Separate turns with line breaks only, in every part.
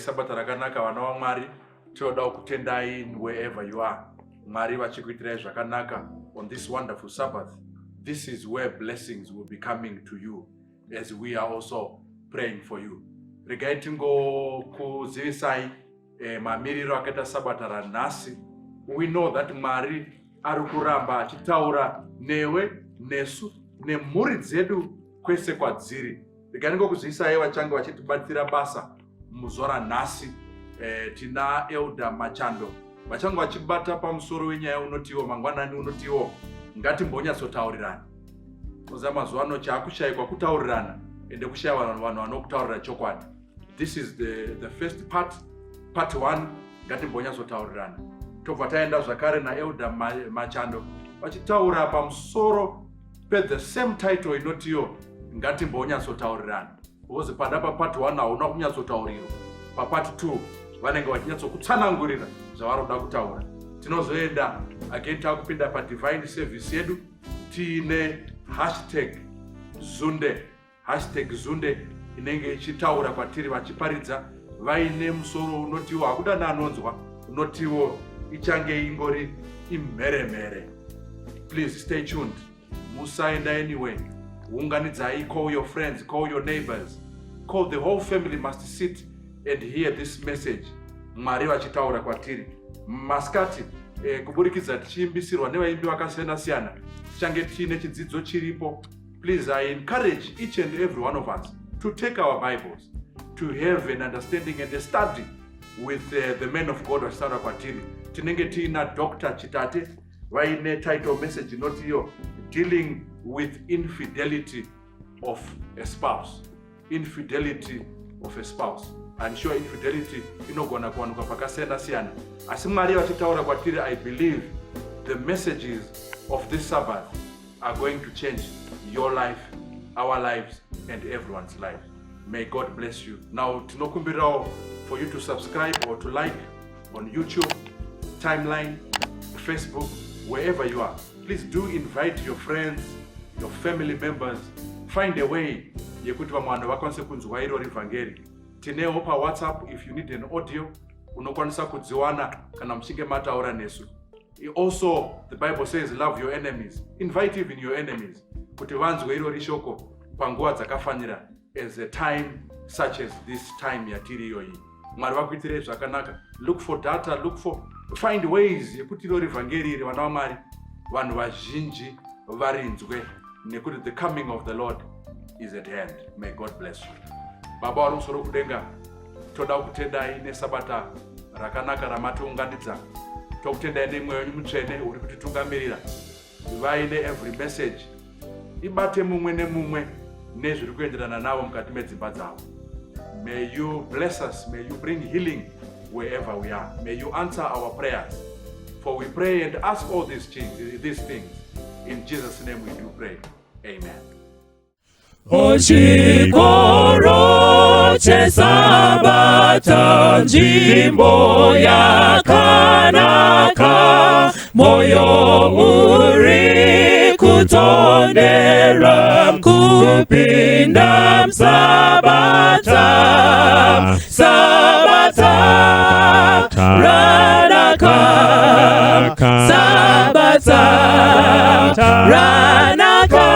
isabata rakanaka vana vaMwari. Tinoda kutendai wherever you are. Mwari vachikuitirai zvakanaka on this wonderful Sabbath. This is where blessings will be coming to you as we are also praying for you. Regai tingokuzivisai mamiriro akaita sabata ranhasi. We know that Mwari ari kuramba achitaura newe, nesu, nemhuri dzedu kwese kwadziri. Regai ndingokuzivisai vachange vachitibatsira basa muzuva ranhasi. Tina Elder Machando vachange vachibata pamusoro wenyaya unotiwo mangwanani unotiwo Ngatimbonyatsotaurirane. Kuza mazuva ano chaakushayikwa kutaurirana ende kushaya vanhu vanokutaurira chokwadi. This is the first part 1 Ngatimbonyatsotaurirane. Tobva taenda zvakare naElder Machando vachitaura pamusoro the same title inotiyo Ngatimbonyatsotaurirane. Because padapa part 1 hauna kunyatsotaurirwa. Part 2 vanenge vachinyatsokutsanangurira zvavaroda kutaura. Tinozoenda again takupinda padivine service yedu tiine #Zunde inenge ichitaura kwatiri vachiparidza vaine musoro unotiwo hakuda naanonzwa unotiwo ichange ingori imheremhere. Please stay tuned. Musaenda anywhere. Unganidzai, call your friends, call your neighbors, call the whole family must sit and hear this message. Mwari vachitaura kwatiri. Maskati kuburikidza tichiimbisirwa nevaimbi vakasiyana-siyana. Tichange tiine chidzidzo chiripo. Please, I encourage each and every one of us to take our Bibles, to have an understanding and a study with the men of God vachitaura kwatiri. Tinenge tiina Dr. Chitate vaine title message inotiyo dealing with infidelity of a spouse. Infidelity of a spouse. I'm sure infidelity inogona kuwanikwa pakasiyana-siyana. Asi Mwari vachitaura kwatiri, I believe the messages of this Sabbath are going to change your life, our lives, and everyone's life. May God bless you. Now, tinokumbirawo for you to subscribe or to like on YouTube, timeline, Facebook, wherever you are. Please do invite your friends, your family members. Find a way yekuti vamwe vakwanise kunzwa iro revhangeri. Tinewo pa WhatsApp, if you need an audio, unokwanisa kudziwana kana muchinge mataura nesu. Also, the Bible says, love your enemies. Invite even your enemies. Kuti vanzwe iro rishoko panguva dzakafanira as a time such as this time yatiri iyoyi. Mwari vakuitirei zvakanaka. Look for data, find ways yekuti iro revhangeri iri vana vaMwari vanhu vazhinji varinzwe nekuti the coming of the Lord is at hand. May God bless you. Baba vari musoro kudenga, toda kutendai nesabata rakanaka ramatiunganidza. Tokutendai nemweya wenyu mutsvene uri kutitungamirira. Vaine every message ibate mumwe nemumwe nezviri kuenderana navo mukati medzimba dzavo. May you bless us, may you bring healing wherever we are. May you answer our prayers. For we pray and ask all these things. In Jesus' name we do pray. Amen.
Ochikoro chesabata nzvimbo yakanaka, moyo uri kutondera kupinda msabata. Sabata ranaka, sabata ranaka,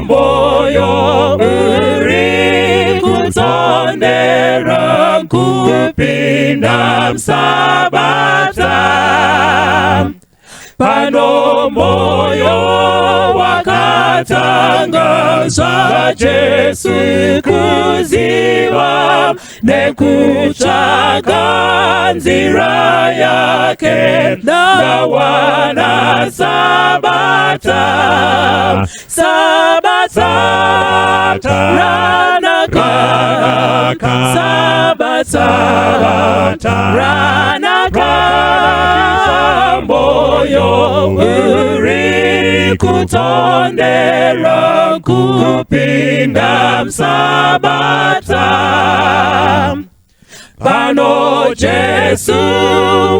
moyo uri kutondera kupinda msabata. Pano moyo wakatangazva Jesu kuziva nekutsvaka nzira yake, ndawana sabata. Sabata ranaka, sabata ranaka, moyo uri kutondera kupinda msabata. Pano Jesu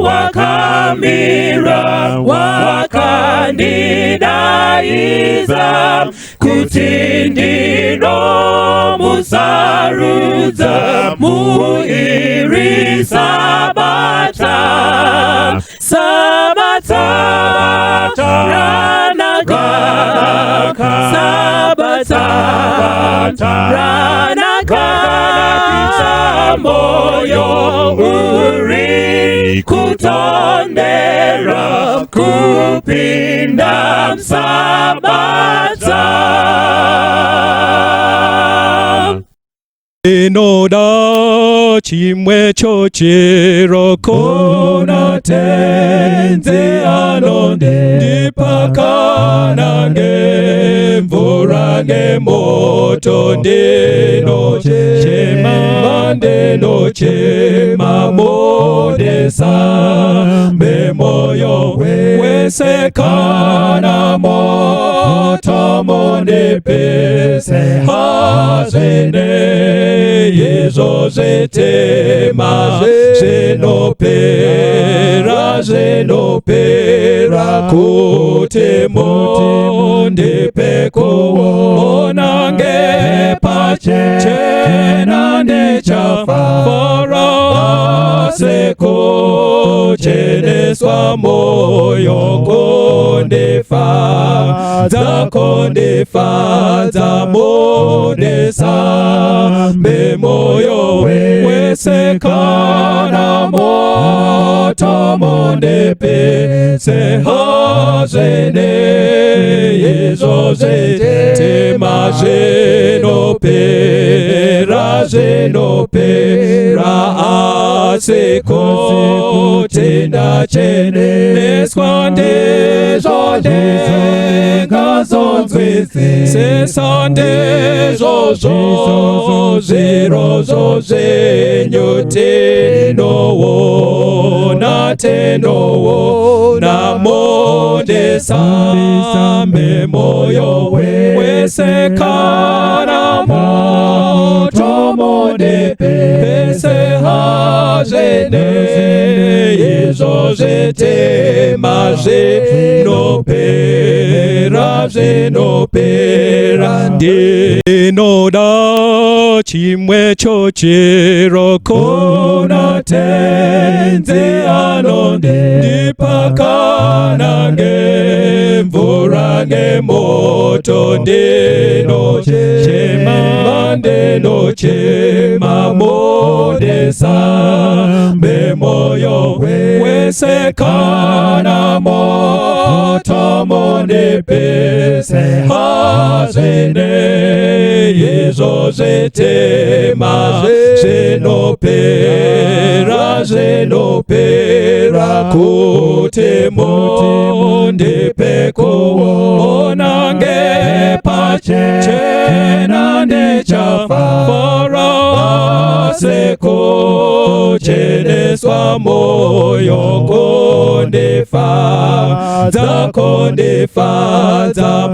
wakamira, wakandidaiza kuti ndinomuzarudza muiri sabata. Sabata ranaka, sabata ranaka, moyo uri kutondera kupinda sabata.
Inoda chimwe chochero kona tenze anonde ndipakana ngemvura ngemoto ndinochema modesa memoyo wesekana moto mondepese hazene yezo zetema zenopera kutemo ndepeko onange pachena ndechafa fara seko cheneswa moyo kondefa modesa memoyo wesekana moto mondepese hazene yezo zetema zenopera aseko tenda cheneswa ndezo ngazonzwisi sesande zozo zerozo zenyotenowo na modesa memoyo wesekana moto mondepese hazene yezo zetema zenopera ndinoda chimwe chochero kona tenze anonde ndipakana ngemvura ngemoto ndinochema modesa memoyo wesekana moto mondepese hazene yezo zetema zenopera kutemo ndepeko onange pachena ndechafa fara seko cheneswa moyo kondefa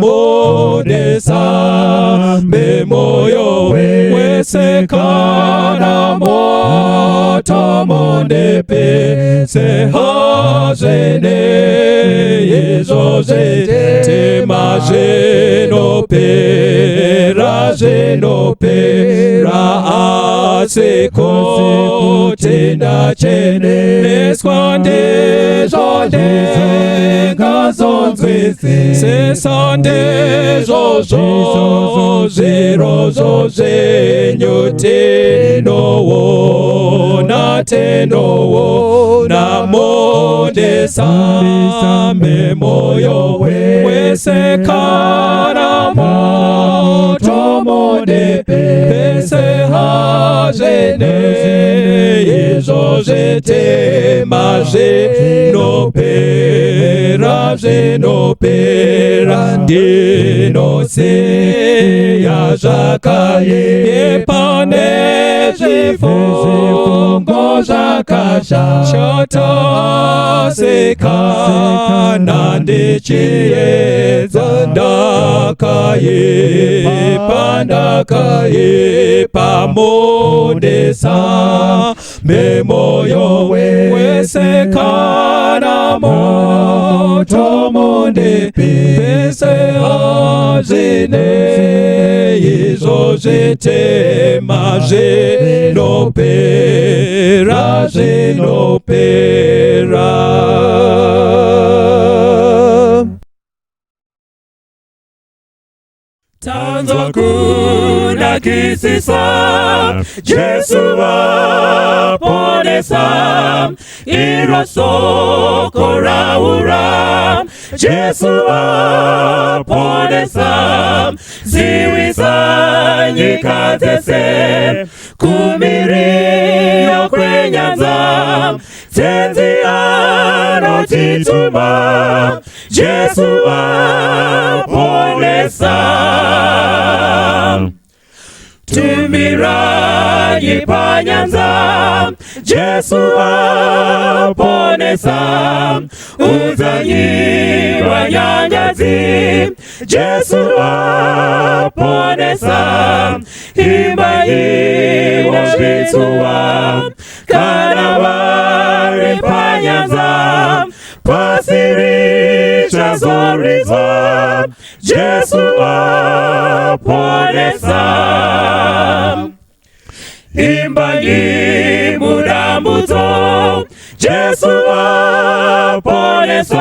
modesa memoyo wesekana moto mondepese hazene yezo zetema zenopera aseko tenda cheneswa ndezo ngazonzwisi sesande zozo zerozo zenyotenowo na modesa memoyo wesekana moto mondepese hazene yezo zetema zenopera ndinoseya zvakaye pane zvifungo zvakasha shotosekana ndichiedza ndakayepa modesa memoyo wesekana moto tomonde pese azine izo zitema zinopera
Tanzo kuna kisisa Jesu waponesa Iroso raura Jesu waponesa Ziwisa nyikatese Kumirio kwenyanza Tenzi anotituma Jesu waponesa Tumira yipanyanza Jesu waponesa Uzanyirwa nyangazi Jesu waponesa Himbayi washituwa Kanawari panyanza Pasirisha zoriza Jesu waponesa Imbangi mudambuto Jesu waponesa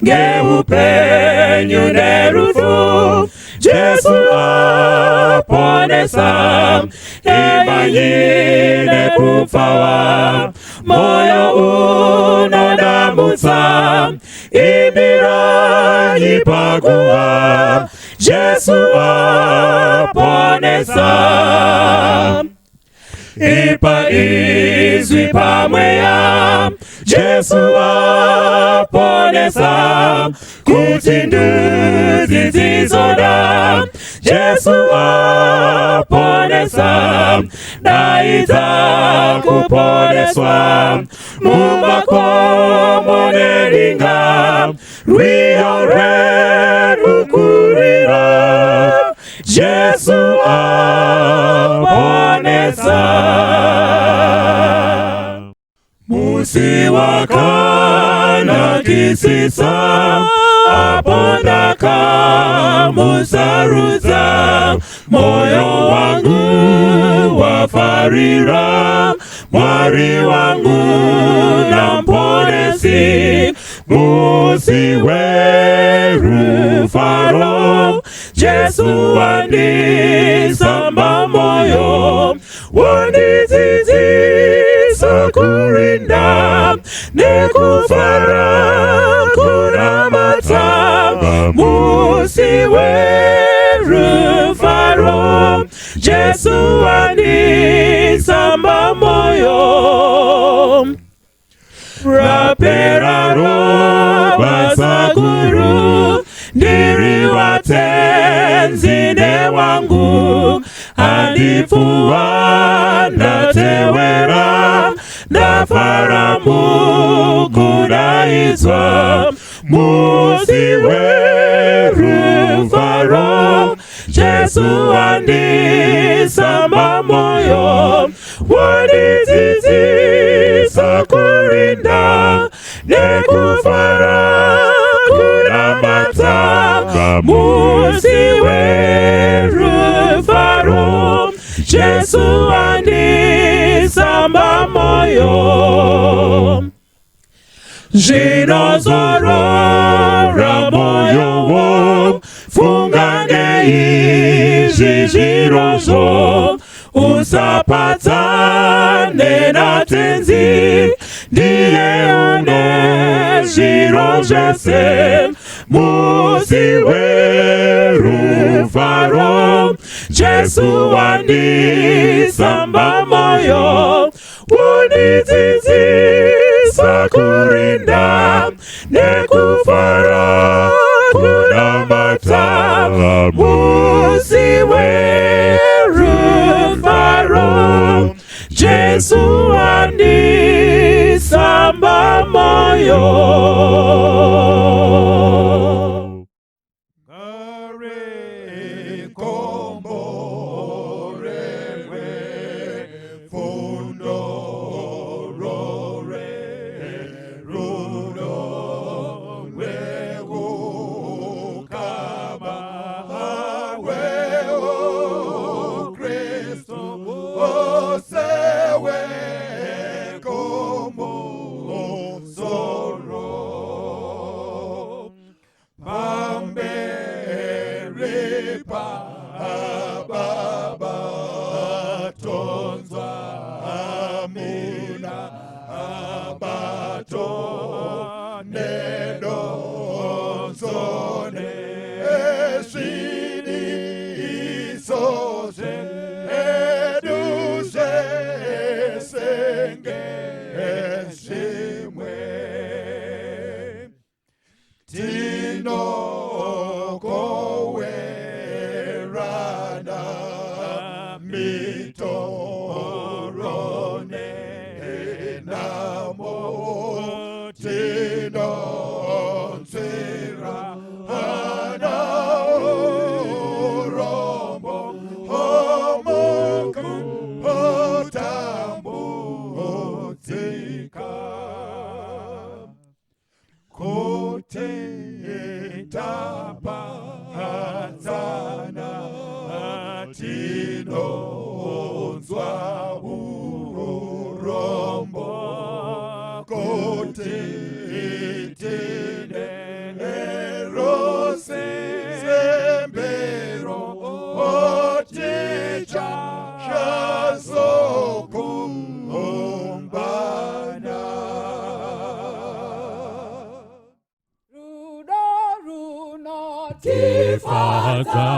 Ngeupenyu nerufu Jesu waponesa Imbangi nekufawa Moyo unodambutsa Ibira yipagua Jesu waponesa Ipa izwi pamweya Jesu waponesa Kutinduzi zizoda Jesu waponesa Naita kuponeswa Mumako moneringa Riore rukurira Jesu waponesa Musi wakana kisisa Apondaka musaruza Moyo wangu wafarira Mwari wangu namponesi Musi weru faro Jesu wandi samba moyo Wandi zizi sakurinda Nekufara kuramata Musi weru faro Jesu wandi samba moyo Rapera roba sakuru Ndiri watenzine wangu Andifuwa natewera Nafaramu kudaizwa Musi weru faro Jesu wandi samba moyo Wandi zizi sakurinda Nekufara kuramata Musi weru faro Jesu wandi samba moyo Jinozorora moyo wo Fungange ijijirozo Usapatane na tenzi Ndiye one jirojese Musi weru faro Jesu wandi samba moyo Wandi zizi sakurinda Nekufara kunamata Musi weru faro Jesu wandi samba moyo Fundo rore rudo
abato nedonzone esini isoze eduze senge esimwe tino kowerana mitorone namo tino nzira ana urombo homoku otambu odzika kote tapahadzana tinonzwa urombo kote tine erose sembero oticha shazoko ombana
Tifata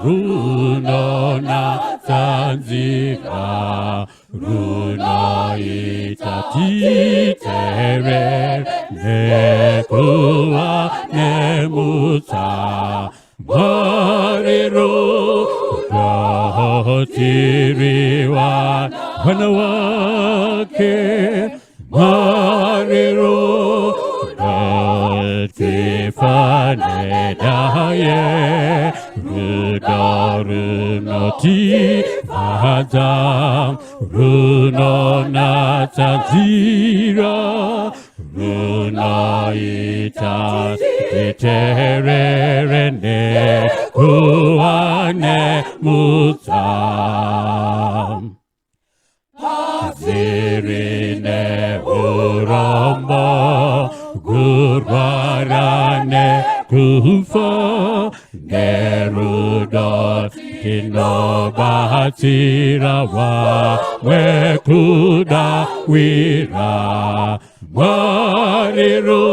runo na zanzira runo itatere nekuwa nemuta mariru rotiriwa wanawake mariru Tifane daye runo tifadam runo natazira runo itas itererene kuane mutam Zirine urombo Gurvarane kufa Nerudot kinobatirawa Wekuda wira Mariru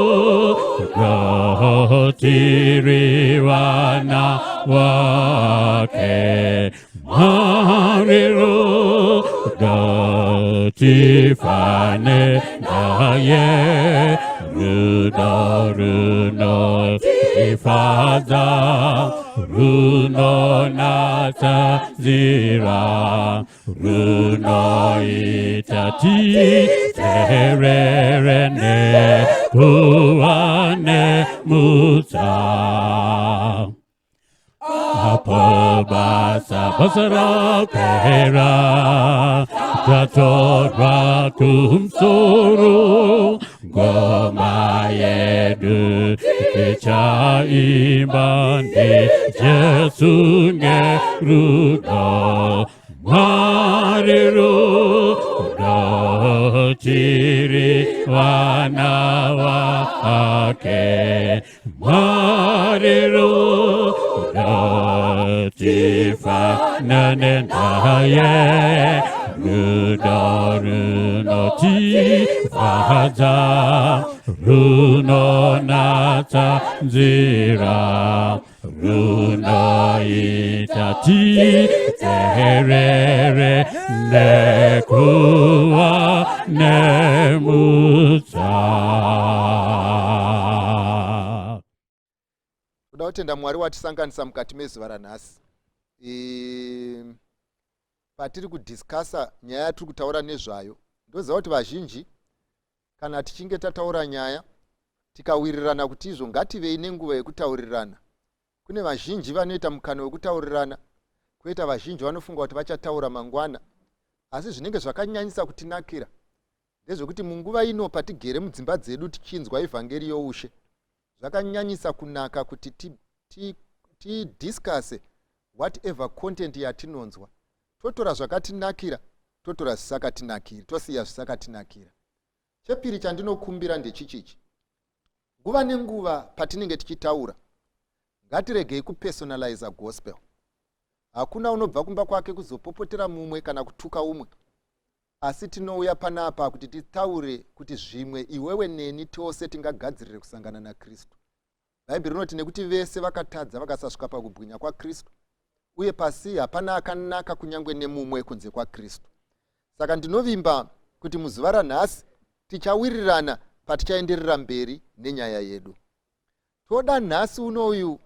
rotiriwana wake Mariru Tifane daye runo tifada runo natazira runo itati tererene kuane muta Apobasa basara pera Jatorwa kumsoro Goma yedu Icha imande Jesu ngerudo Mariru Chiri wanawake Mariru Tifane daye runo tifada runo natazira runo itati terere nekuwa nemuta
Kuda kutenda Mwari watisanganisa mukati mezuva ranhasi. Patiri kudiscussa nyaya yatiri kutaura nezvayo. Ndoziva kuti vazhinji kana tichinge tataura nyaya tikawirirana kuti izvo ngativei nenguva yekutaurirana. Kune vazhinji vanoita mukana wekutaurirana, koita vazhinji vanofunga kuti vachataura mangwana. Asi zvinenge zvakanyanyisa kutinakira ndezvekuti munguva ino patigere mudzimba dzedu tichinzwa evhangeri youshe, zvakanyanyisa kunaka kuti tidiscusse whatever content yatinonzwa. Totora zvakatinakira, totora zvisakatinakira, tosiya zvisakatinakira. Chepiri chandinokumbira ndechichichi. Nguva nenguva patinenge tichitaura, ngatiregei kupersonalize gospel. Hakuna unobva kumba kwake kuzopopotera mumwe kana kutuka umwe. asi tinouya panapa kuti titaure kuti zvimwe iwewe neni tose tingagadzirire kusangana naKristu. Bhaibheri rinoti nekuti vese vakatadza vakasasvika pakubwinya kwaKristu, uye pasi hapana akanaka kunyange nemumwe kunze kwaKristu. Saka ndinovimba kuti muzuva ranhasi tichawirirana patichaenderera mberi nenyaya yedu. Toda nhasi unoyu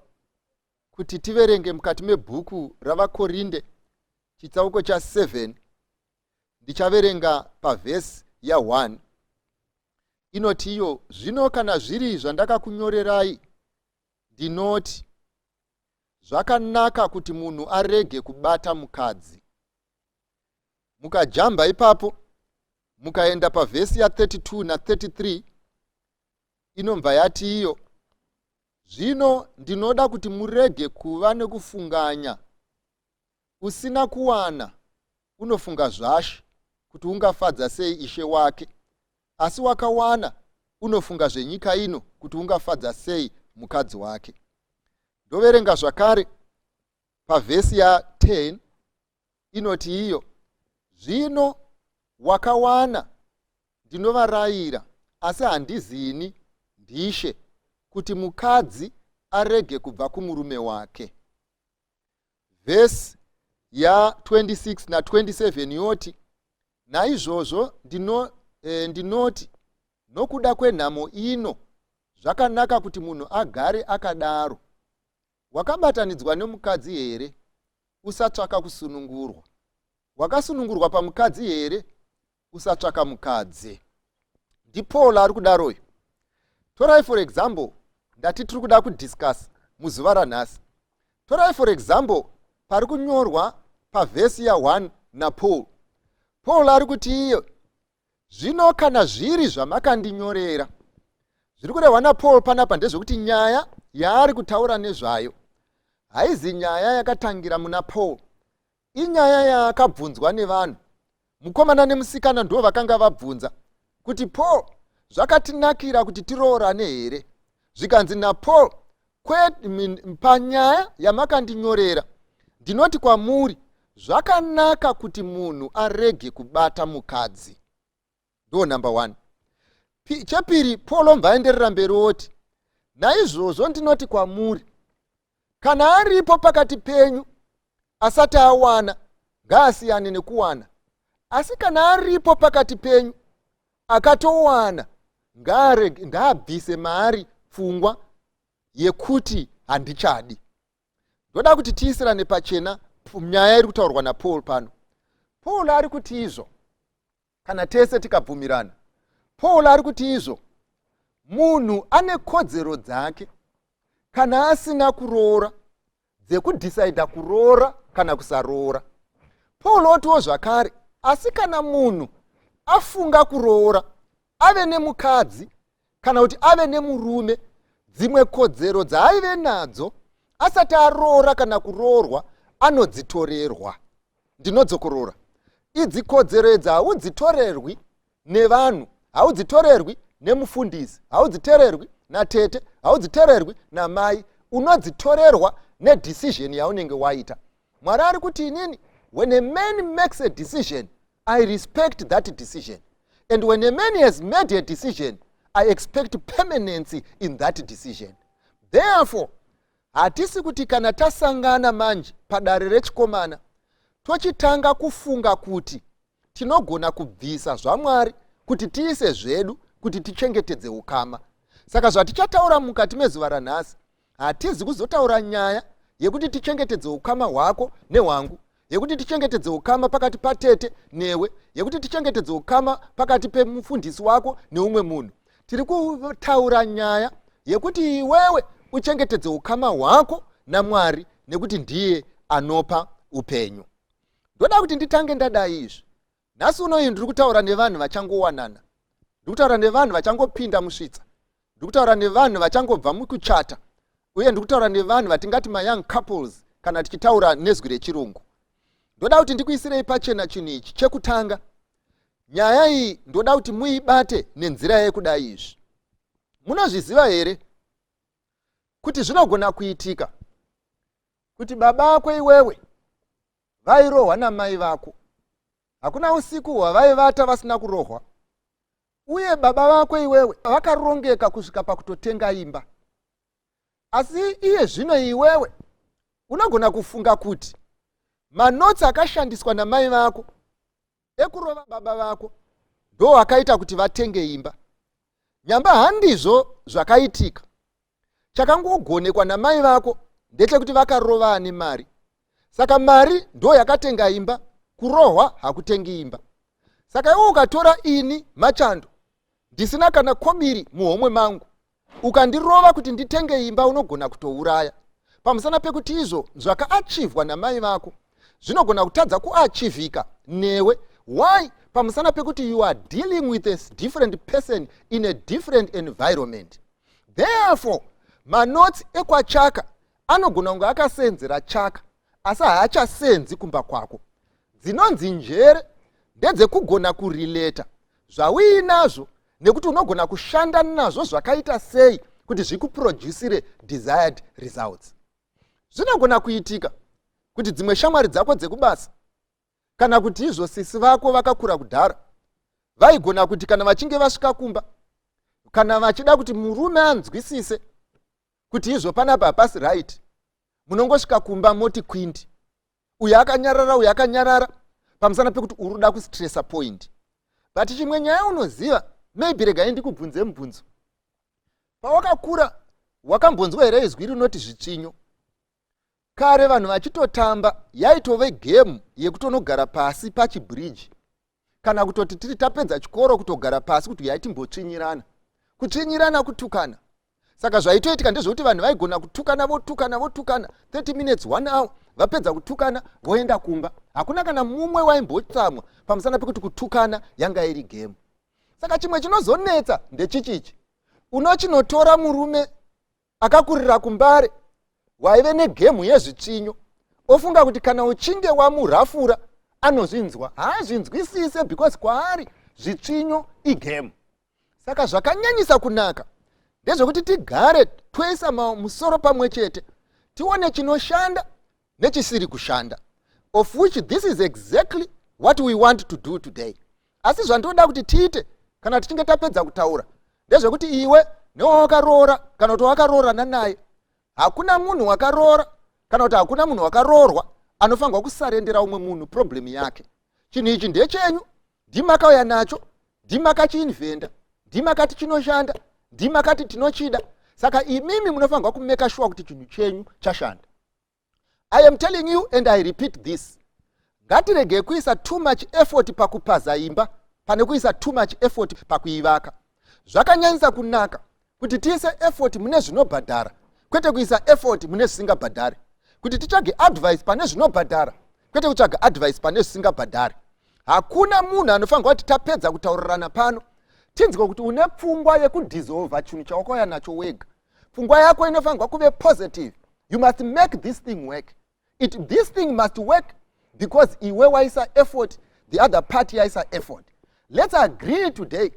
kuti tiverenge mukati mebhuku ravakorinde chitsauko cha 7. Ndichaverenga pavhesi ya 1. Inoti iyo, zvino kana zviri zvandakakunyorerai, ndinoti zvakanaka kuti munhu arege kubata mukadzi. Mukajamba ipapo mukaenda pavhesi ya 32 na 33, inobva yati iyo, zvino ndinoda kuti murege kuva nekufunganya. Usina kuwana unofunga zvashe kuti ungafadza sei ishe wake, asi wakawana unofunga zvenyika ino kuti ungafadza sei mukadzi wake. Ndoverenga zvakare pavhesi ya 10, inoti iyo, zvino wakawana ndinovarayira, asi handizini ndishe, kuti mukadzi arege kubva kumurume wake. Vhesi ya 26 na 27 yoti, naizvozvo ndinoti nokuda kwenhamo ino zvakanaka kuti munhu agare akadaro. Wakabatanidzwa nemukadzi here? Usatsvaka kusunungurwa. Wakasunungurwa pamukadzi here? Usatsvaka mukadzi. NdiPaul ari kudaroyo. Torai for example, ndati tiri kuda kudiscuss muzuva ranhasi. Torai for example pari kunyorwa pavhesi ya 1 naPaul. Paul ari kuti iyo, zvino kana zviri zvamakandinyorera. Zviri kurehwa naPaul panapa ndezvekuti nyaya yaari kutaura nezvayo haizi nyaya yakatangira muna Paul. Inyaya yaakabvunzwa nevanhu. Mukomana nemusikana ndo vakanga vabvunza kuti Paul, zvakatinakira kuti tiroorane here? Zvikanzi naPaul, panyaya yamakandinyorera ndinoti kwamuri, zvakanaka kuti munhu arege kubata mukadzi. Ndo number 1. Chepiri, Paul omvaenderera mberi oti, naizvozvo ndinoti kwamuri, kana aripo pakati penyu asati awana, ngaasiyane nekuwana. Asi kana aripo pakati penyu akatowana, ngaabvise maari pfungwa yekuti handichadi. Ndoda kuti tiisirane pachena nyaya iri kutaurwa naPaul pano. Paul ari kuti izvo, kana tese tikabvumirana, Paul ari kuti izvo, munhu ane kodzero dzake kana asina kuroora, dzekudhisaidha kuroora kana kusaroora. Paul otiwo zvakare, asi kana munhu afunga kuroora, ave nemukadzi kana kuti ave nemurume, dzimwe kodzero dzaaive nadzo asati aroora kana kuroorwa anodzitorerwa. Ndinodzokorora, idzi kodzero idzi haudzitorerwi nevanhu, haudzitorerwi nemufundisi, haudzitorerwi natete, haudzitorerwi namai, unodzitorerwa nedecision yaunenge waita. Mwari ari kuti inini, when a man makes a decision, I respect that decision. And when a man has made a decision, I expect permanency in that decision. Therefore, hatisi kuti kana tasangana manje padare rechikomana tochitanga kufunga kuti tinogona kubvisa zvaMwari kuti tiise zvedu kuti tichengetedze ukama. Saka zvatichataura mukati mezuva ranhasi, hatizi kuzotaura nyaya yekuti tichengetedze ukama hwako nehwangu, yekuti tichengetedze ukama pakati patete newe, yekuti tichengetedze ukama pakati pemufundisi wako neumwe munhu. Tiri kutaura nyaya yekuti iwewe uchengetedze ukama hwako naMwari, nekuti ndiye anopa upenyu. Ndoda kuti nditange ndadai izvi. Nhasi unoyu ndiri kutaura nevanhu vachangowanana, ndiri kutaura nevanhu vachangopinda musvitsa, ndiri kutaura nevanhu vachangobva mukuchata, uye ndiri kutaura nevanhu vatingati young couples kana tichitaura nezwi rechirungu. Ndoda kuti ndikuisirei pachena chinhu ichi. Chekutanga, nyaya iyi ndoda kuti muibate nenzira yekudai izvi. Munozviziva here kuti zvinogona kuitika kuti baba vako iwewe vairohwa namai vako, hakuna usiku hwavaivata vasina kurohwa. Uye baba vako iwewe vakarongeka kusvika pakutotenga imba. Asi iye zvino iwewe unogona kufunga kuti manotsi akashandiswa namai vako ekurova baba vako ndo akaita kuti vatenge imba. Nyamba handizvo zvakaitika. Chakangogonekwa namai vako ndechekuti vakarova ane mari. Saka mari ndo yakatenga imba, kurohwa hakutengi imba. Saka iwe ukatora ini Machando ndisina kana kobiri muhomwe mangu, ukandirova kuti nditenge imba, unogona kutouraya. Pamusana pekuti izvo zvakaachivhwa namai vako zvinogona kutadza kuachivhika newe. Why? Pamusana pekuti you are dealing with a different person in a different environment. Therefore, manotsi ekwachaka anogona kunge akasenzera chaka, asi haachasenzi kumba kwako. Dzinonzi njere ndedzekugona kurileta zvauinazvo nekuti unogona kushanda nazvo zvakaita sei kuti zvikuproducire desired results. Zvinogona kuitika kuti dzimwe shamwari dzako dzekubasa kana kuti izvo sisi vako vakakura kudhara vaigona kuti kana vachinge vasvika kumba, kana vachida kuti murume anzwisise kuti izvo panapa hapasi right, munongosvika kumba moti kwindi, uyu akanyarara uyu akanyarara, pamusana pekuti uruda kustressa point. But chimwe nyaya unoziva, maybe regai ndikubvunze mubvunzo. Pawakakura wakambonzwa here izwi rinoti zvitsvinyo? Kare vanhu vachitotamba yaitove game yekutonogara pasi pachibridge, kana kutoti tiri tapedza chikoro kutogara pasi kuti yaitimbotsvinyirana. Kutsvinyirana kutukana. Saka zvaitoitika ndezvekuti vanhu vaigona kutukana votukana 30 minutes 1 hour, vapedza kutukana voenda kumba. Hakuna kana mumwe waimbotsamwa pamusana pekuti kutukana yanga iri game. Saka chimwe chinozonetsa ndechichichi. Unochinotora murume akakurira kumbare waive negemu yezvitsvinyo, ofunga kuti kana uchinge wamurafura anozvinzwa. Haazvinzwisise because kwaari zvitsvinyo igemu. Saka zvakanyanyisa kunaka ndezvekuti tigare toisa musoro pamwe chete, tione chinoshanda nechisiri kushanda, of which this is exactly what we want to do today. Asi zvandoda kuti tiite kana tichinge tapedza kutaura ndezvekuti iwe newakaroora kana kuti wakaroorana naye, hakuna munhu wakaroora kana kuti hakuna munhu wakaroorwa anofanirwa kusarendera umwe munhu problem yake. Chinhu ichi ndechenyu, ndimakauya nacho, ndimakachiinvenda, ndimakati chinoshanda, ndimakati tinochida. Saka imimi munofanirwa kumeka sure kuti chinhu chenyu chashanda. I am telling you and I repeat this. Ngatirege kuisa too much effort pakupaza imba pane kuisa too much effort pakuivaka. Zvakanyanyisa kunaka kuti tiise effort mune zvinobhadhara kwete kuisa effort mune zvisingabhadhari. Kuti tichage advice pane zvinobhadhara kwete kutsvaga advice pane zvisingabhadhari. Hakuna munhu anofanirwa kuti tapedza kutaurirana pano tinzwe kuti une pfungwa yekudissolve chinhu chawakauya nacho wega. Pfungwa yako inofanirwa kuve positive. You must make this thing work. This thing must work because iwe waisa effort, the other party yaisa effort. Let's agree today,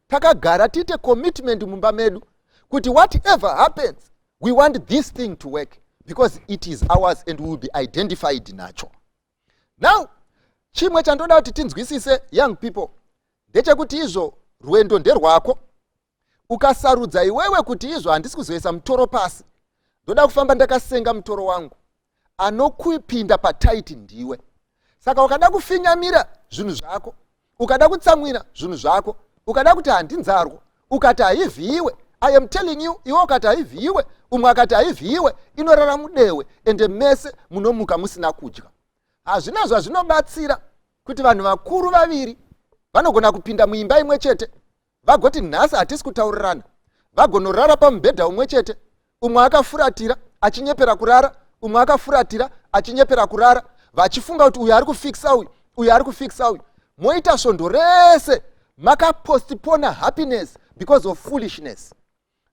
takagara tiite commitment mumba medu kuti whatever happens, we want this thing to work because it is ours and we will be identified nacho. Now, chimwe chandoda kuti tinzwisise young people ndechekuti izvo rwendo nderwako. Ukasarudza iwewe kuti izvo handisi kuzoisa mutoro pasi, ndoda kufamba ndakasenga mutoro wangu, anokupinda pataiti ndiwe. Saka ukada kufinyamira zvinhu zvako, ukada kutsamwira zvinhu zvako, ukada kuti handinzarwo, ukati haivhiiwe, I am telling you, iwe ukati haivhiiwe, umwe akati haivhiiwe, inorara mudewe ende mese munomuka musina kudya. Hazvina zvazvinobatsira kuti vanhu vakuru vaviri vanogona kupinda muimba imwe chete, vagoti nhasi hatisi kutaurirana, vagonorara pamubhedha umwe chete, umwe akafuratira achinyepera kurara, umwe akafuratira achinyepera kurara, vachifunga kuti uyu ari kufikisa uyu, uyu ari kufikisa uyu. Moita svondo rese makapostpone happiness because of foolishness.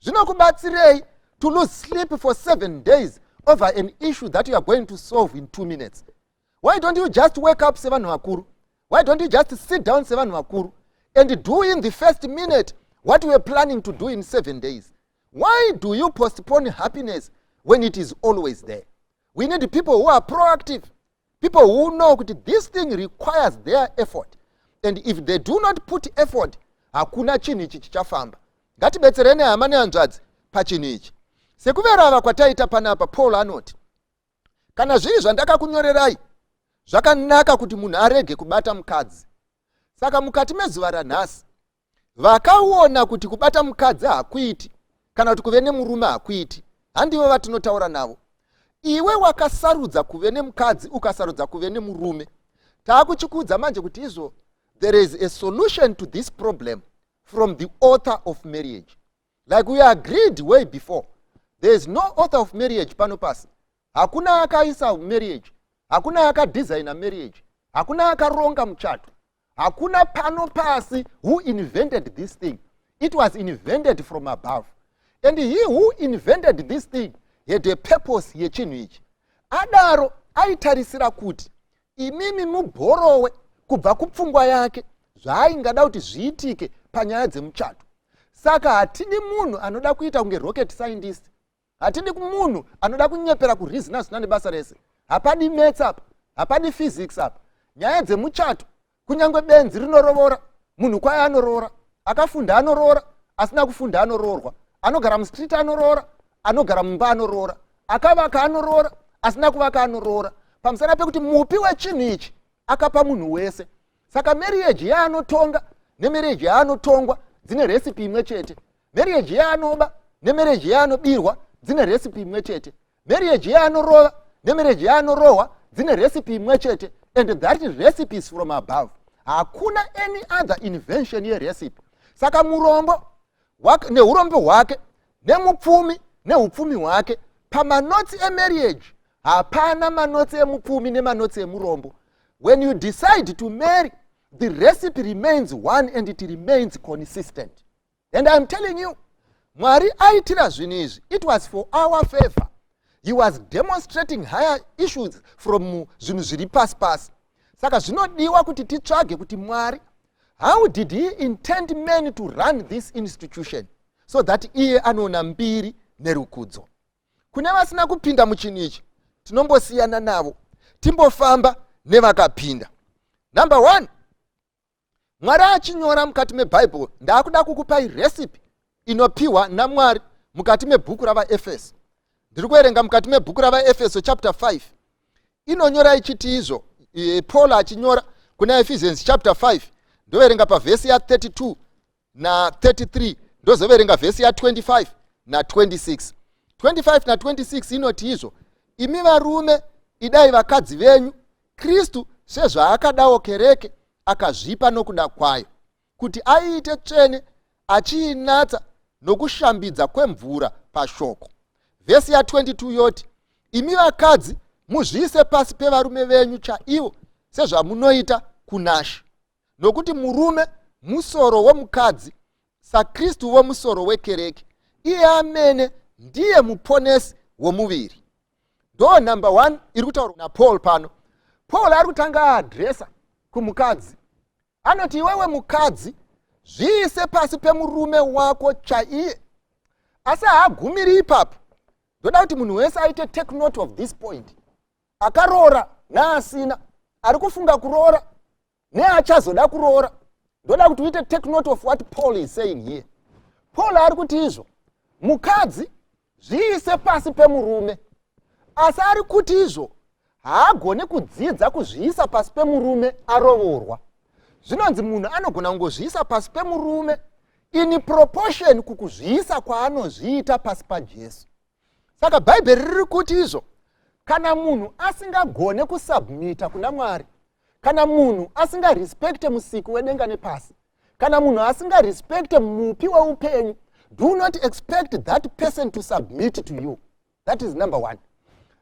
Zvinokubatsirei to lose sleep for 7 days over an issue that you are going to solve in 2 minutes? Why don't you just wake up sevanhu vakuru? Why don't you just sit down sevanhu vakuru and do in the first minute what you were planning to do in 7 days? Why do you postpone happiness when it is always there? We need people who are proactive, People who know that this thing requires their effort, and if they do not put effort, hakuna chinhu ichi chichafamba. Ngatibetserene hama nehanzvadzi pachinhu ichi. Sekuverava kwataita panapa, Paul anoti, kana zviri zvandakakunyorerai, zvakanaka kuti munhu arege kubata mukadzi. Saka mukati mezuva ranhasi, vakaona kuti kubata mukadzi hakuiti, kana kuti kuve nemurume hakuiti, handivo vatinotaura navo. Iwe wakasarudza kuve nemukadzi, ukasarudza kuve nemurume. Taakuchikudza manje kuti izvo, there is a solution to this problem from the author of marriage. Like we agreed way before, there is no author of marriage pano pasi. Hakuna akaisa marriage, hakuna akadesigna marriage, hakuna akaronga muchato, hakuna pano pasi who invented this thing. It was invented from above. And he who invented this thing had a purpose yechinhu ichi. Adaro aitarisira kuti imimi mubhorowe kubva kupfungwa yake zvaaingada kuti zviitike panyaya dzemuchato. Saka hatidi munhu anoda kuita kunge rocket scientist, hatidi munhu anoda kunyepera kurizina zvina nebasa rese. Hapadi maths apa, hapadi physics apa. Nyaya dzemuchato, kunyangwe benzi rinorovora, munhu kwaye anoroora, akafunda anoroora, asina kufunda anoroorwa, anogara mustreet anoroora, anogara mumba anoroora, akavaka anoroora, asina kuvaka anoroora. Pamusana pekuti mupi wechinhu ichi akapa munhu wese. Saka marriage yaanotonga nemarriage yaanotongwa dzine recipe imwe chete. Marriage yaanoba nemarriage yaanobirwa dzine recipe imwe chete. Marriage yaanorova nemarriage yaanorohwa dzine recipe imwe chete. And that recipe is from above. Hakuna any other invention yerecipe. Saka murombo neurombo hwake nemupfumi neupfumi hwake pamanotsi emarriage hapana manotsi emupfumi nemanotsi emurombo. When you decide to marry, the recipe remains one and it remains consistent. And I'm telling you, Mwari aitira zvinhu izvi, it was for our favor. He was demonstrating higher issues from zvinhu zviri pasi pasi. Saka zvinodiwa kuti titsvage kuti Mwari, how did he intend men to run this institution so that iye anoona mbiri nerukudzo. Kune vasina kupinda muchinhu ichi, tinombosiyana navo, timbofamba nevakapinda. Number 1, Mwari achinyora mukati meBhayibheri, ndakuda kukupai recipe inopiwa naMwari mukati mebhuku ravaEfeso. Ndiri kuerenga mukati mebhuku ravaEfeso chapter 5. Inonyora ichiti izvo, Paul achinyora kuna Ephesians chapter 5. Ndoverenga pavhesi ya 32 na 33, ndozoverenga vhesi ya 25 na 26. 25 na 26 inoti izvo, imi varume idai vakadzi venyu Kristu sezvaakadawo kereke akazvipa nokuda kwayo, kuti aiite tsvene achiinatsa nokushambidza kwemvura pashoko. Vhesi ya 22 yoti, imi vakadzi muzviise pasi pevarume venyu chaivo sezvamunoita kunasha, nokuti murume musoro womukadzi saKristu womusoro wekereke, iye amene ndiye muponesi womuviri. Ndo number 1 iri kutaurwa naPaul pano. Paul ari kutanga aadresa kumukadzi. Anoti iwewe mukadzi, zviise pasi pemurume wako chaiye. Asi haagumiri ipapo. Ndoda kuti munhu wese aite take note of this point. Akaroora naasina, ari kufunga kuroora neachazoda kuroora. Ndoda kuti uite take note of what Paul is saying here. Paul ari kuti izvo, mukadzi zviise pasi pemurume. Asi ari kuti izvo, haagoni kudzidza kuzviisa pasi pemurume arovorwa. Zvinonzi munhu anogona kungozviisa pasi pemurume in proportion kukuzviisa kwaanozviita pasi paJesu. Saka Bhaibheri riri kuti izvo, kana munhu asingagone kusubmita kuna Mwari, kana munhu asingarespecte musiki wedenga nepasi, kana munhu asingarespecte mupi weupenyu, do not expect that person to submit to you. That is number 1.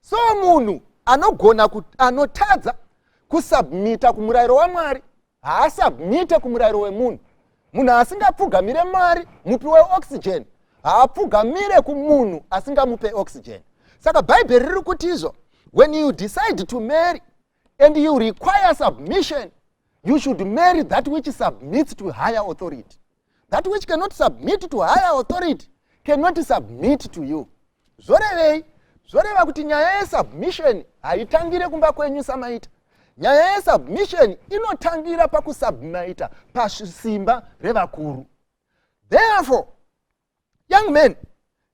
So munhu anogona anotadza kusubmita kumurayiro waMwari, haasubmite kumurayiro wemunhu. Munhu asingapfugamire Mwari mupi weoxygen, haapfugamire kumunhu asingamupe oxygen. Saka Bhaibheri riri kuti izvo, when you decide to marry and you require submission, you should marry that which submits to higher authority. That which cannot submit to higher authority cannot submit to you. Zorevei, zvoreva kuti nyaya yesubmission haitangire kumba kwenyu samaita. Nyaya yesubmission inotangira pakusubmita pasimba revakuru. Therefore, young men,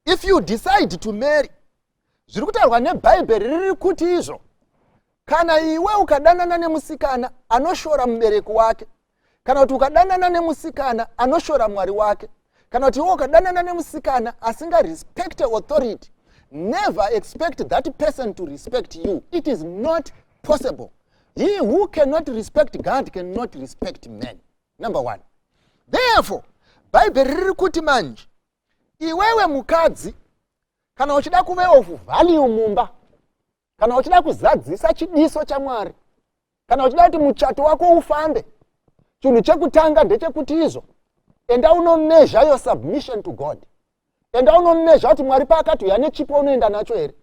if you decide to marry, zviri kutaurwa nebhaibheri riri kuti izvo, kana iwe ukadanana nemusikana anoshora mubereki wake, kana kuti ukadanana nemusikana anoshora mwari wake, kana kuti iwe ukadanana nemusikana asinga respect authority, never expect that person to respect you. It is not possible. He who cannot respect God cannot respect men. Number one. Therefore, bhaibheri riri kuti manje, iwewe mukadzi, kana uchida kuve of value mumba, kana uchida kuzadzisa chidiso chaMwari, kana uchida kuti muchato wako ufambe, chinhu chekutanga ndechekuti izvo, enda unomeasure your submission to God. Enda unomeasure kuti Mwari pakati uyane chipo unoenda nacho here.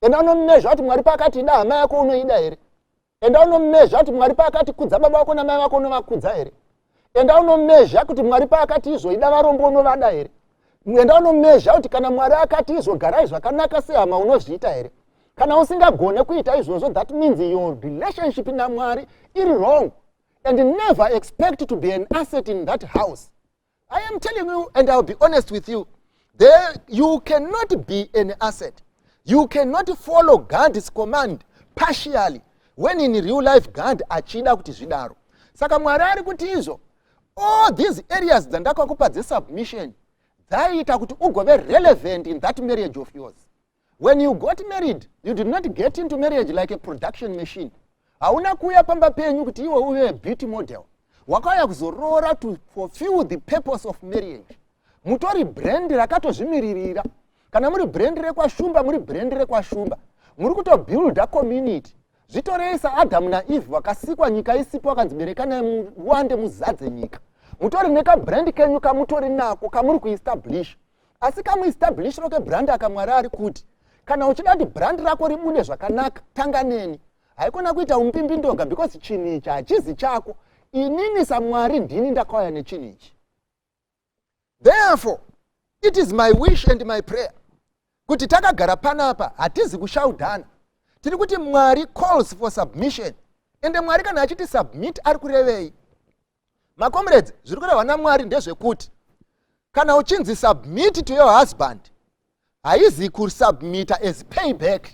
Enda unomeasure kuti Mwari pakati ida hama yako unoida here. Enda unomeasure kuti Mwari pakati kudza baba wako namai vako unovakudza here. Enda unomeasure kuti Mwari pakati izoida varombo unovada here. Enda unomeasure kuti kana Mwari akati izogarai zvakanaka sehama unozviita here. Kana usingagone kuita izvozvo, that means your relationship naMwari is wrong. And never expect to be an asset in that house. I am telling you, and I'll be honest with you, there you cannot be an asset. You cannot follow God's command partially when in real life God achida kuti zvidaro. Saka Mwari ari kuti izvo, all these areas dzandakakupa dze-submission dzaita kuti ugove relevant in that marriage of yours. When you got married, you did not get into marriage like a production machine. Hauna kuya pamba penyu kuti iwe uve a beauty model. Wakauya kuzorora to fulfill the purpose of marriage. Mutori brand rakatozvimiririra. Kana muri brand rekwashumba, muri brand rekwashumba. Muri kuto build a community. Zvitoreisa Adam na Eve vakasikwa nyika isipo vakanzi berekanai muwande muzadze nyika. Mutori neka brand kenyu kamutori nako kamuri kuestablish. Asi kamuestablish roke brand akamwari ari kuti kana uchida kuti brand rako ribude zvakanaka, tanga neni. Haikona kuita umpimbi ndoga because chinhu ichi hachizi chako. Inini saMwari ndini ndakauya nechinhu ichi. Therefore, it is my wish and my prayer kuti takagara panapa hatizi kushaudhana. Tiri kuti Mwari calls for submission. Ende Mwari kana achiti submit ari kurevei. My comrades, zviri kureva naMwari ndezvekuti kana uchinzi submit to your husband, haizi kusubmita as payback.